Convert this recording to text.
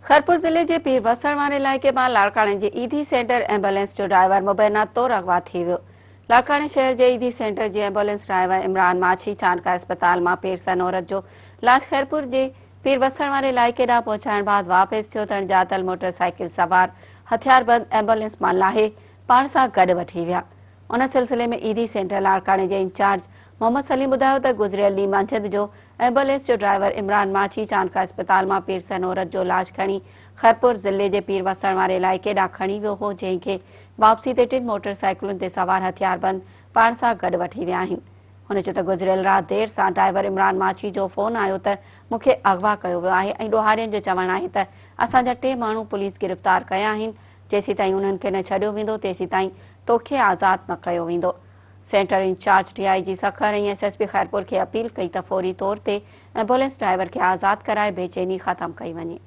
खैरपुर जिले के पीर बसण वारे इलाइक़े में लाड़काने के ईधी सेंटर एम्बुलेंस जो ड्राइवर मबीना तौर अगवा थी वियो। लाड़काने शहर के ईधी सेंटर की एम्बुलेंस ड्राइवर इमरान माछी चांदका अस्पताल में पीर सन औरत जो लाश खैरपुर के पीर बसण वारे इलाइक़े ॾांहुं पहुंचाइण बाद वापस थियो तण जातल मोटरसाइकिल सवार हथियारबंद एम्बुलेंस में लाहे पाण सां गॾु वठी विया। उन सिलसिले में ईधी सेंटर लाड़काने के इंचार्ज मोहम्मद सलीम ॿुधायो त गुज़रियल ॾींहुं मंझंदि जो एम्बुलेंस जो ड्राइवर इमरान माछी चांदका अस्पताल में पीर सन औरत जो लाश खणी खैरपुर जिले के पीर बसण वारे इलाइक़े ॾांहुं खणी वियो हो, जंहिंखे वापसी ते 3 मोटरसाइकिलुनि ते सवार हथियारबंद पाण सां गॾु वठी विया आहिनि। हुन चयो त गुज़रियल राति देर सां ड्राइवर इमरान माछी जो फोन आयो त मूंखे अगवा कयो वियो आहे ऐं ॾोहारियुनि जो चवणु आहे त असांजा 3 माण्हू पुलिस गिरफ़्तार कया आहिनि। जेसीं ताईं उन्हनि खे न छॾियो वेंदो तेसीं ताईं तोखे आज़ाद न कयो वेंदो। सेंटर इंचार्ज DIG सखर ऐं SSP खैरपुर खे अपील कई त फौरी तौर ते एम्बुलेंस ड्राइवर खे आज़ाद कराए बेचैनी ख़त्म कई वञे।